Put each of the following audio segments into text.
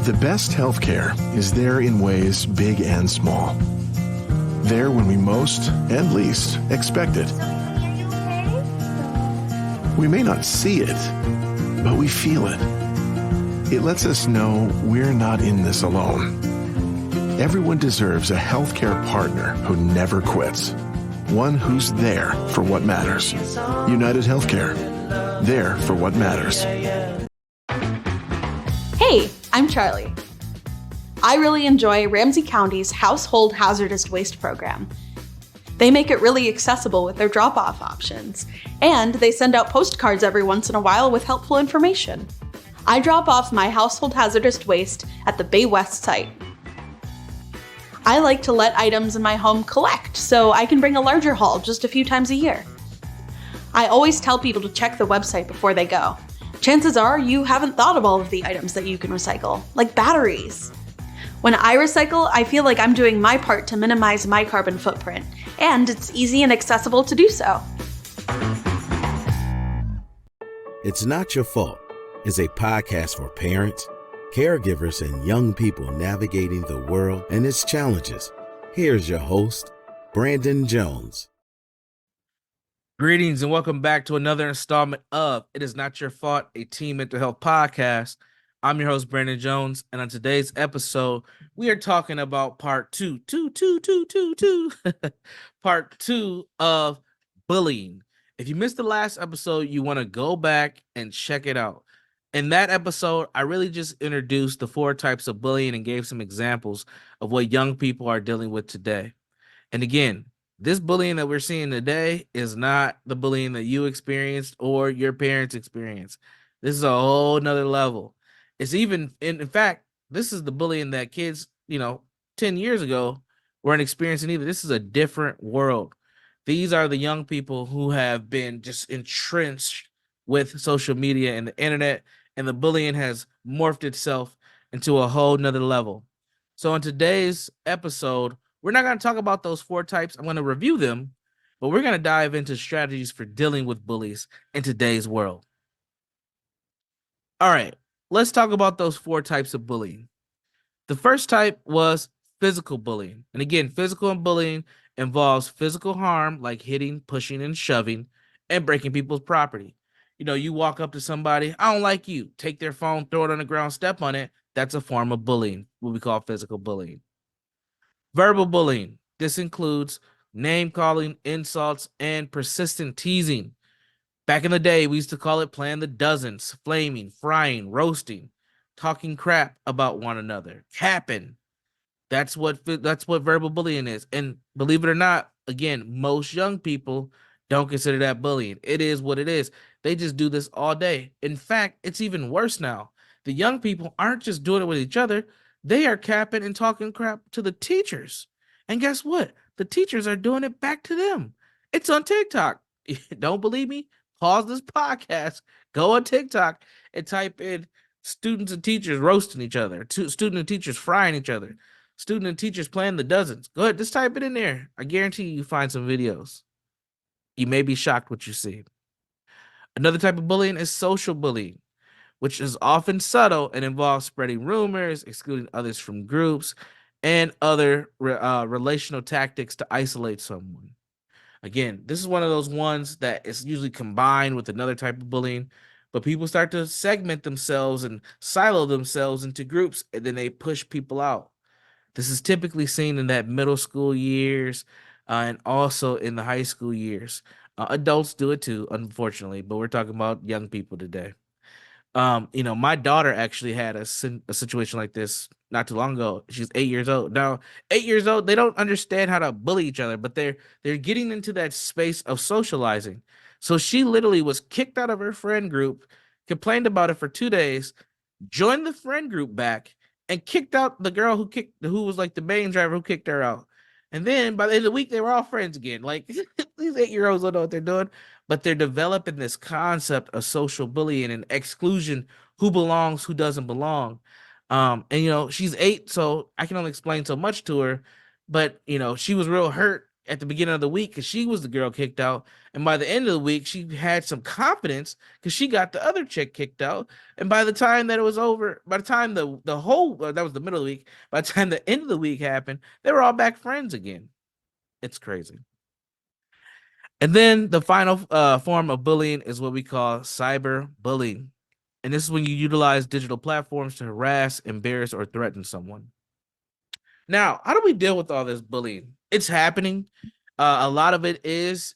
The best healthcare is there in ways big and small. There when we most and least expect it. We may not see it, but we feel it. It lets us know we're not in this alone. Everyone deserves a healthcare partner who never quits. One who's there for what matters. United Healthcare. There for what matters. Hey, I'm Charlie. I really enjoy Ramsey County's Household Hazardous Waste program. They make it really accessible with their drop-off options, and they send out postcards every once in a while with helpful information. I drop off my household hazardous waste at the Bay West site. I like to let items in my home collect so I can bring a larger haul just a few times a year. I always tell people to check the website before they go. Chances are you haven't thought of all of the items that you can recycle, like batteries. When I recycle, I feel like I'm doing my part to minimize my carbon footprint, and it's easy and accessible to do so. It's Not Your Fault is a podcast for parents, caregivers, and young people navigating the world and its challenges. Here's your host, Brandon Jones. Greetings and welcome back to another installment of It Is Not Your Fault, a teen mental health podcast. I'm your host, Brandon Jones, and on today's episode, we are talking about part two of bullying. If you missed the last episode, you want to go back and check it out. In that episode, I really just introduced the 4 types of bullying and gave some examples of what young people are dealing with today. And again, this bullying that we're seeing today is not the bullying that you experienced or your parents experienced. This is a whole nother level. It's even, in fact, this is the bullying that kids, 10 years ago weren't experiencing either. This is a different world. These are the young people who have been just entrenched with social media and the internet, and the bullying has morphed itself into a whole nother level. So in today's episode, we're not going to talk about those 4 types. I'm going to review them, but we're going to dive into strategies for dealing with bullies in today's world. All right, let's talk about those 4 types of bullying. The first type was physical bullying. And again, physical bullying involves physical harm like hitting, pushing, and shoving, and breaking people's property. You walk up to somebody, I don't like you, take their phone, throw it on the ground, step on it. That's a form of bullying, what we call physical bullying. Verbal bullying. This includes name calling, insults, and persistent teasing. Back in the day, we used to call it playing the dozens, flaming, frying, roasting, talking crap about one another, capping. That's what verbal bullying is. And believe it or not, again, most young people don't consider that bullying. It is what it is. They just do this all day. In fact, it's even worse now. The young people aren't just doing it with each other. They are capping and talking crap to the teachers. And guess what? The teachers are doing it back to them. It's on TikTok. Don't believe me? Pause this podcast, go on TikTok, and type in students and teachers roasting each other, student and teachers frying each other, student and teachers playing the dozens. Go ahead, just type it in there. I guarantee you find some videos. You may be shocked what you see. Another type of bullying is social bullying, which is often subtle and involves spreading rumors, excluding others from groups, and other relational tactics to isolate someone. Again, this is one of those ones that is usually combined with another type of bullying, but people start to segment themselves and silo themselves into groups, and then they push people out. This is typically seen in that middle school years and also in the high school years. Adults do it too, unfortunately, but we're talking about young people today. My daughter actually had a situation like this not too long ago. She's 8 years old. Now, 8 years old, they don't understand how to bully each other, but they're getting into that space of socializing. So she literally was kicked out of her friend group, complained about it for 2 days, joined the friend group back, and kicked out the girl who was like the main driver who kicked her out. And then by the end of the week, they were all friends again. Like these 8-year-olds don't know what they're doing, but they're developing this concept of social bullying and exclusion, who belongs, who doesn't belong. And she's 8, so I can only explain so much to her. But she was real hurt at the beginning of the week because she was the girl kicked out. And by the end of the week, she had some confidence because she got the other chick kicked out. And by the time that it was over, by the time the whole that was the middle of the week, by the time the end of the week happened, they were all back friends again. It's crazy. And then the final form of bullying is what we call cyberbullying. And this is when you utilize digital platforms to harass, embarrass, or threaten someone. Now, how do we deal with all this bullying? It's happening. A lot of it is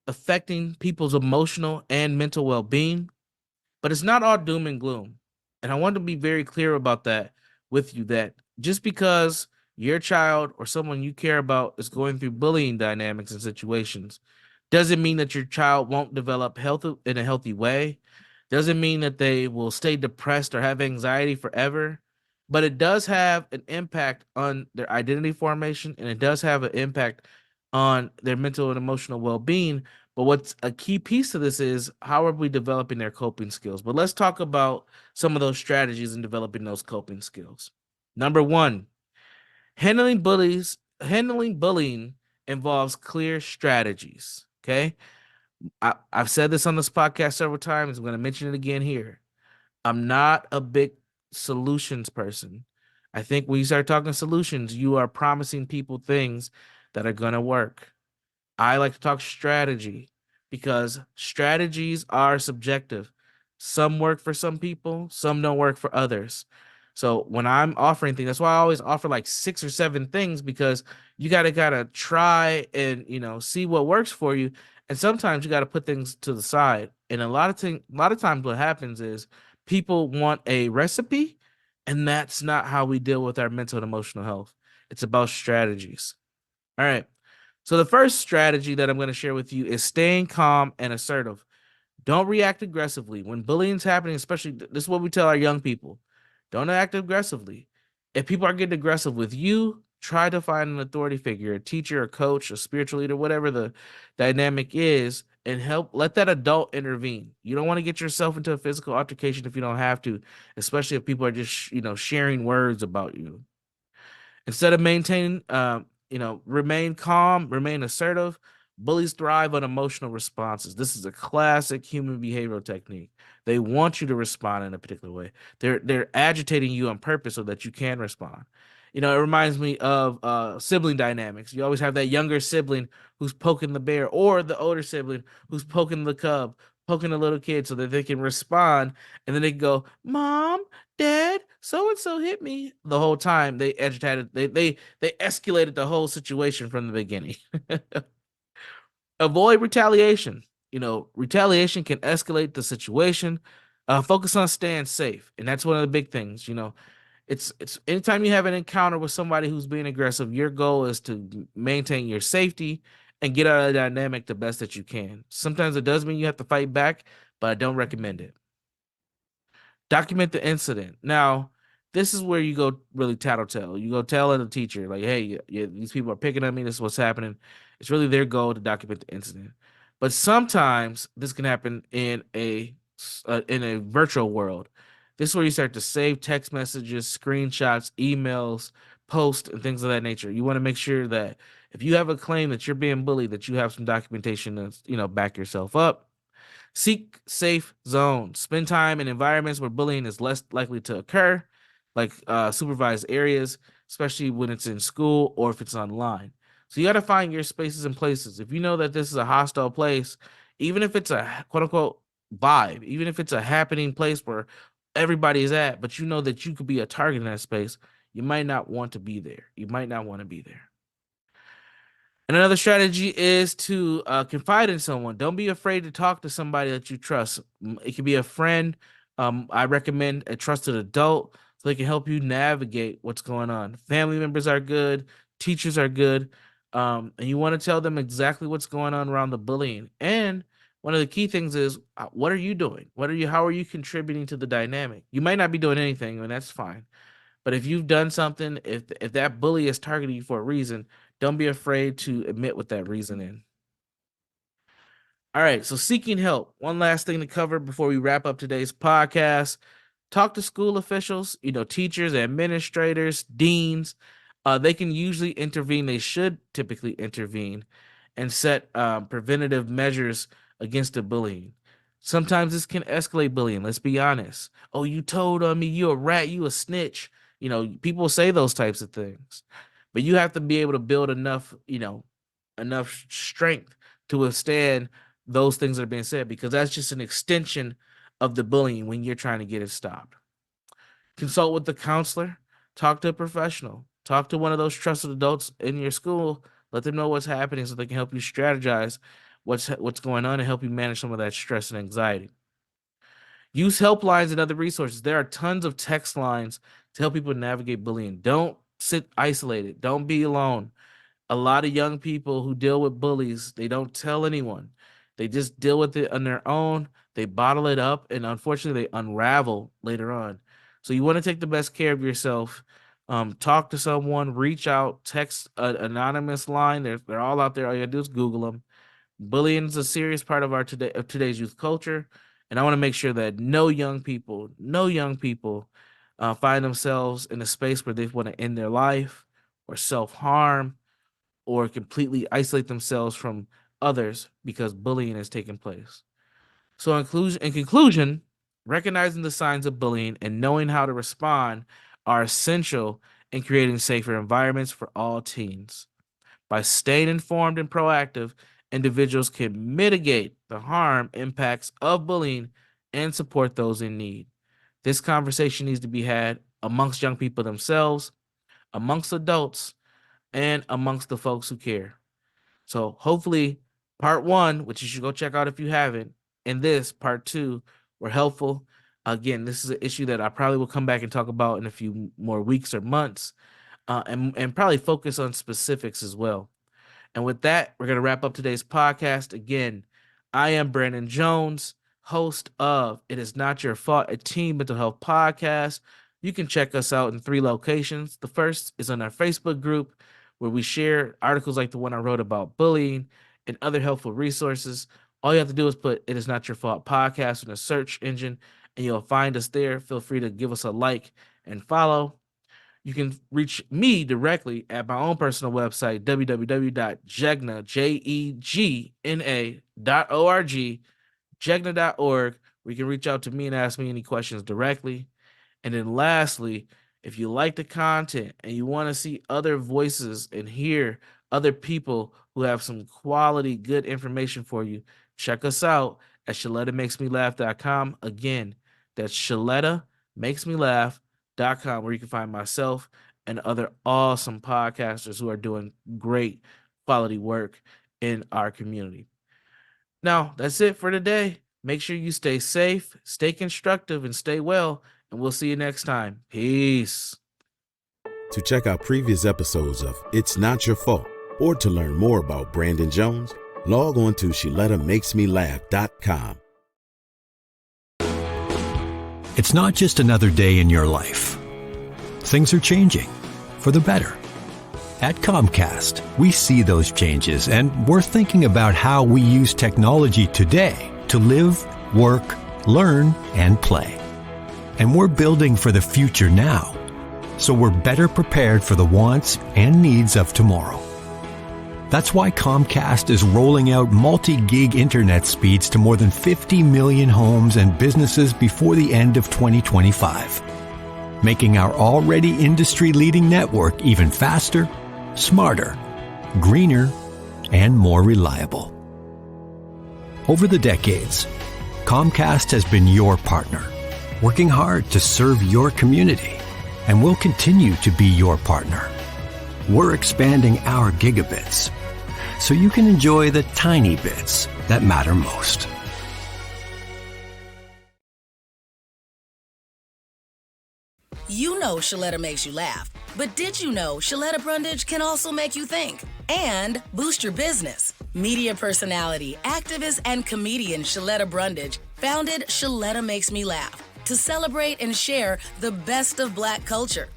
affecting people's emotional and mental well-being, but it's not all doom and gloom. And I want to be very clear about that with you, that just because your child or someone you care about is going through bullying dynamics and situations doesn't mean that your child won't develop health in a healthy way. Doesn't mean that they will stay depressed or have anxiety forever, but it does have an impact on their identity formation, and it does have an impact on their mental and emotional well-being. But what's a key piece to this is how are we developing their coping skills? But let's talk about some of those strategies in developing those coping skills. Number one, handling bullying involves clear strategies. Okay. I've said this on this podcast several times. I'm going to mention it again here. I'm not a big solutions person. I think when you start talking solutions, you are promising people things that are going to work. I like to talk strategy because strategies are subjective. Some work for some people, some don't work for others. So when I'm offering things, that's why I always offer like 6 or 7 things, because you gotta try and see what works for you. And sometimes you gotta put things to the side. And a lot of times what happens is people want a recipe, and that's not how we deal with our mental and emotional health. It's about strategies. All right. So the first strategy that I'm going to share with you is staying calm and assertive. Don't react aggressively. When bullying's happening, especially this is what we tell our young people. Don't act aggressively. If people are getting aggressive with you, try to find an authority figure, a teacher, a coach, a spiritual leader, whatever the dynamic is, and let that adult intervene. You don't want to get yourself into a physical altercation if you don't have to, especially if people are just, sharing words about you. Instead of remain calm, remain assertive. Bullies thrive on emotional responses. This is a classic human behavioral technique. They want you to respond in a particular way. They're agitating you on purpose so that you can respond. It reminds me of sibling dynamics. You always have that younger sibling who's poking the bear, or the older sibling who's poking the cub, poking the little kid so that they can respond, and then they can go, "Mom, Dad, so and so hit me." The whole time they agitated, they escalated the whole situation from the beginning. Avoid retaliation. Retaliation can escalate the situation. Focus on staying safe, and that's one of the big things. It's anytime you have an encounter with somebody who's being aggressive, your goal is to maintain your safety and get out of the dynamic the best that you can. Sometimes it does mean you have to fight back, but I don't recommend it. Document the incident. Now, this is where you go really tattletale. You go tell the teacher, like, "Hey, these people are picking on me. This is what's happening." It's really their goal to document the incident. But sometimes this can happen in a virtual world. This is where you start to save text messages, screenshots, emails, posts, and things of that nature. You want to make sure that if you have a claim that you're being bullied, that you have some documentation to back yourself up. Seek safe zones. Spend time in environments where bullying is less likely to occur, like supervised areas, especially when it's in school or if it's online. So you got to find your spaces and places. If you know that this is a hostile place, even if it's a quote unquote vibe, even if it's a happening place where everybody is at, but you know that you could be a target in that space, you might not want to be there. You might not want to be there. And another strategy is to confide in someone. Don't be afraid to talk to somebody that you trust. It could be a friend. I recommend a trusted adult so they can help you navigate what's going on. Family members are good. Teachers are good. And you want to tell them exactly what's going on around the bullying. And one of the key things is, what are you doing? How are you contributing to the dynamic? You might not be doing anything, and that's fine. But if you've done something, if that bully is targeting you for a reason, don't be afraid to admit what that reason is. All right, so seeking help. One last thing to cover before we wrap up today's podcast. Talk to school officials, teachers, administrators, deans. They can usually intervene. They should typically intervene and set preventative measures against the bullying. Sometimes this can escalate bullying. Let's be honest. Oh, you told on me, you a rat, you a snitch. People say those types of things, but you have to be able to build enough strength to withstand those things that are being said, because that's just an extension of the bullying when you're trying to get it stopped. Consult with the counselor, talk to a professional, talk to one of those trusted adults in your school, let them know what's happening so they can help you strategize what's going on and help you manage some of that stress and anxiety. Use helplines and other resources. There are tons of text lines to help people navigate bullying. Don't sit isolated. Don't be alone. A lot of young people who deal with bullies, they don't tell anyone. They just deal with it on their own. They bottle it up, and unfortunately, they unravel later on. So you want to take the best care of yourself. Talk to someone, reach out, text an anonymous line. They're all out there. All you gotta do is Google them. Bullying is a serious part of today's youth culture, and I want to make sure that no young people find themselves in a space where they want to end their life or self-harm or completely isolate themselves from others because bullying has taken place. So in conclusion, recognizing the signs of bullying and knowing how to respond are essential in creating safer environments for all teens. By staying informed and proactive, individuals can mitigate the harm impacts of bullying and support those in need. This conversation needs to be had amongst young people themselves, amongst adults, and amongst the folks who care. So hopefully part 1, which you should go check out if you haven't, and this part 2 were helpful. Again, this is an issue that I probably will come back and talk about in a few more weeks or months, and probably focus on specifics as well. And with that, we're going to wrap up today's podcast. Again, I am Brandon Jones, host of It Is Not Your Fault, a teen mental health podcast. You can check us out in 3 locations. The first is on our Facebook group, where we share articles like the one I wrote about bullying and other helpful resources. All you have to do is put It Is Not Your Fault podcast in a search engine, and you'll find us there. Feel free to give us a like and follow. You can reach me directly at my own personal website, www.jegna.org, jegna.org, where you can reach out to me and ask me any questions directly. And then lastly, if you like the content and you want to see other voices and hear other people who have some quality, good information for you, check us out at ShalettaMakesMeLaugh.com. Again, that's ShalettaMakesMeLaugh.com, where you can find myself and other awesome podcasters who are doing great quality work in our community. Now, that's it for today. Make sure you stay safe, stay constructive, and stay well. And we'll see you next time. Peace. To check out previous episodes of It's Not Your Fault, or to learn more about Brandon Jones, log on to ShalettaMakesMeLaugh.com. It's not just another day in your life. Things are changing for the better. At Comcast, we see those changes, and we're thinking about how we use technology today to live, work, learn, and play. And we're building for the future now, so we're better prepared for the wants and needs of tomorrow. That's why Comcast is rolling out multi-gig internet speeds to more than 50 million homes and businesses before the end of 2025, making our already industry-leading network even faster, smarter, greener, and more reliable. Over the decades, Comcast has been your partner, working hard to serve your community, and will continue to be your partner. We're expanding our gigabits so you can enjoy the tiny bits that matter most. You know Shaletta makes you laugh, but did you know Shaletta Brundage can also make you think and boost your business? Media personality, activist, and comedian Shaletta Brundage founded Shaletta Makes Me Laugh to celebrate and share the best of Black culture.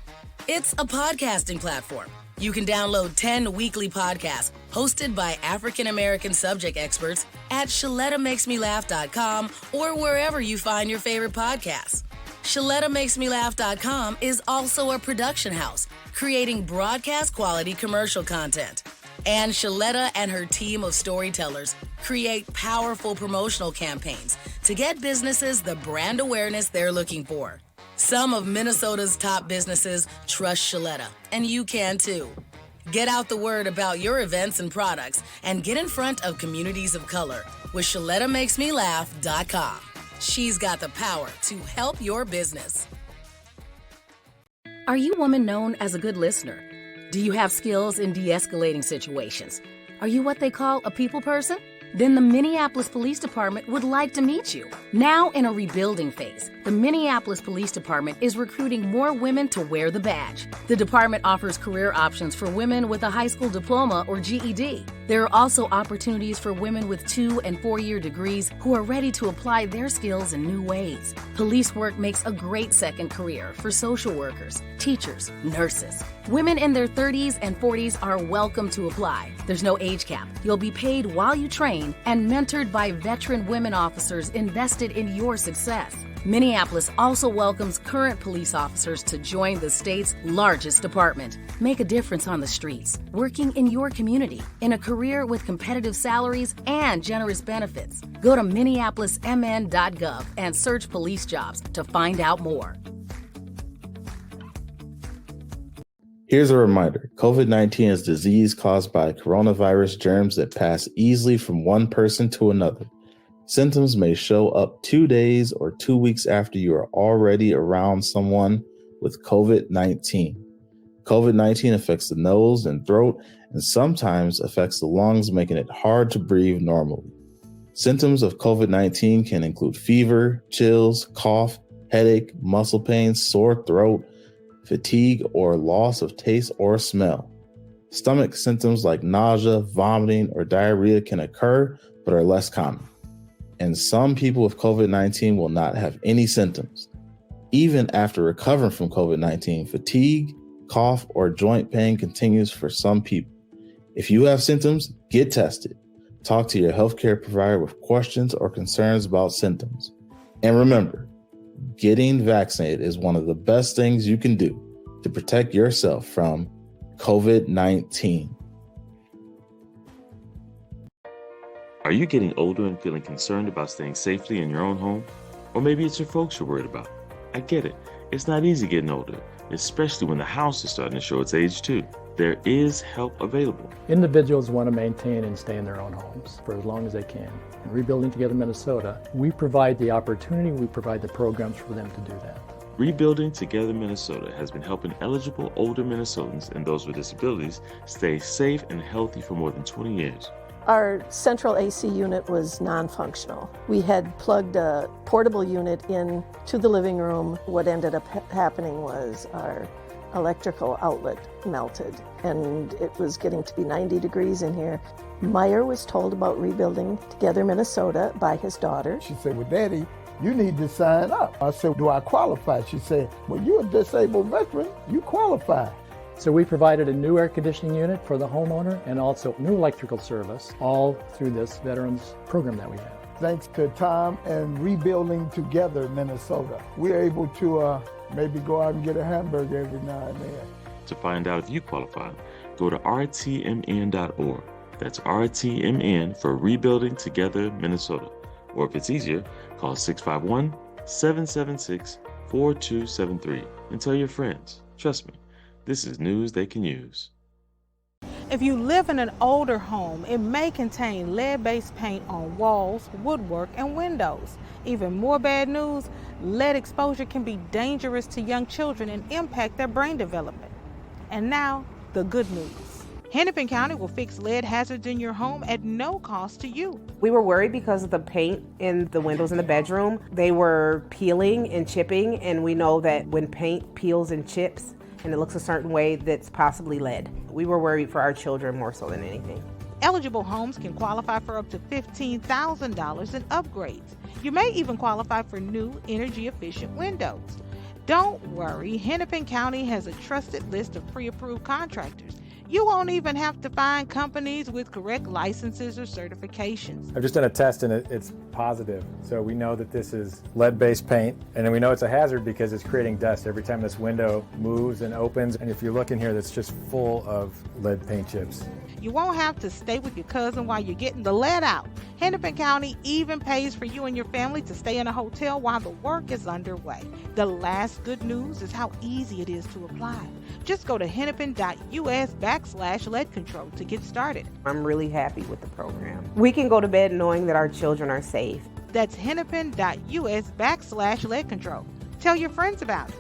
It's a podcasting platform. You can download 10 weekly podcasts hosted by African-American subject experts at ShalettaMakesMeLaugh.com or wherever you find your favorite podcasts. ShalettaMakesMeLaugh.com is also a production house, creating broadcast-quality commercial content. And Shaletta and her team of storytellers create powerful promotional campaigns to get businesses the brand awareness they're looking for. Some of Minnesota's top businesses trust Shaletta, and you can too. Get out the word about your events and products and get in front of communities of color with ShalettaMakesMeLaugh.com. She's got the power to help your business. Are you a woman known as a good listener? Do you have skills in de-escalating situations? Are you what they call a people person? Then the Minneapolis Police Department would like to meet you. Now in a rebuilding phase, the Minneapolis Police Department is recruiting more women to wear the badge. The department offers career options for women with a high school diploma or GED. There are also opportunities for women with 2- and 4-year degrees who are ready to apply their skills in new ways. Police work makes a great second career for social workers, teachers, nurses. Women in their 30s and 40s are welcome to apply. There's no age cap. You'll be paid while you train and mentored by veteran women officers invested in your success. Minneapolis also welcomes current police officers to join the state's largest department. Make a difference on the streets, working in your community, in a career with competitive salaries and generous benefits. Go to minneapolismn.gov and search police jobs to find out more. Here's a reminder. COVID-19 is a disease caused by coronavirus germs that pass easily from one person to another. Symptoms may show up 2 days or 2 weeks after you are already around someone with COVID-19. COVID-19 affects the nose and throat and sometimes affects the lungs, making it hard to breathe normally. Symptoms of COVID-19 can include fever, chills, cough, headache, muscle pain, sore throat, fatigue, or loss of taste or smell. Stomach symptoms like nausea, vomiting, or diarrhea can occur, but are less common. And some people with COVID-19 will not have any symptoms. Even after recovering from COVID-19, fatigue, cough, or joint pain continues for some people. If you have symptoms, get tested. Talk to your healthcare provider with questions or concerns about symptoms. And remember, getting vaccinated is one of the best things you can do to protect yourself from COVID-19. Are you getting older and feeling concerned about staying safely in your own home? Or maybe it's your folks you're worried about. I get it. It's not easy getting older, especially when the house is starting to show its age too. There is help available. Individuals want to maintain and stay in their own homes for as long as they can. In Rebuilding Together Minnesota, we provide the opportunity, we provide the programs for them to do that. Rebuilding Together Minnesota has been helping eligible older Minnesotans and those with disabilities stay safe and healthy for more than 20 years. Our central AC unit was non-functional. We had plugged a portable unit into the living room. What ended up happening was our electrical outlet melted, and it was getting to be 90 degrees in here. Meyer was told about Rebuilding Together Minnesota by his daughter. She said, well, Daddy, you need to sign up. I said, do I qualify? She said, well, you're a disabled veteran, you qualify. So we provided a new air conditioning unit for the homeowner and also new electrical service, all through this veterans program that we have. Thanks to Tom and Rebuilding Together Minnesota, we're able to maybe go out and get a hamburger every now and then. To find out if you qualify, go to rtmn.org. That's RTMN for Rebuilding Together Minnesota. Or if it's easier, call 651-776-4273 and tell your friends. Trust me, this is news they can use. If you live in an older home, it may contain lead-based paint on walls, woodwork, and windows. Even more bad news, lead exposure can be dangerous to young children and impact their brain development. And now, the good news. Hennepin County will fix lead hazards in your home at no cost to you. We were worried because of the paint in the windows in the bedroom. They were peeling and chipping, and we know that when paint peels and chips, and it looks a certain way, that's possibly lead. We were worried for our children more so than anything. Eligible homes can qualify for up to $15,000 in upgrades. You may even qualify for new energy-efficient windows. Don't worry, Hennepin County has a trusted list of pre-approved contractors. You won't even have to find companies with correct licenses or certifications. I've just done a test and it's positive. So we know that this is lead-based paint, and then we know it's a hazard because it's creating dust every time this window moves and opens. And if you look in here, that's just full of lead paint chips. You won't have to stay with your cousin while you're getting the lead out. Hennepin County even pays for you and your family to stay in a hotel while the work is underway. The last good news is how easy it is to apply. Just go to hennepin.us/lead control to get started. I'm really happy with the program. We can go to bed knowing that our children are safe. That's hennepin.us/lead control. Tell your friends about it.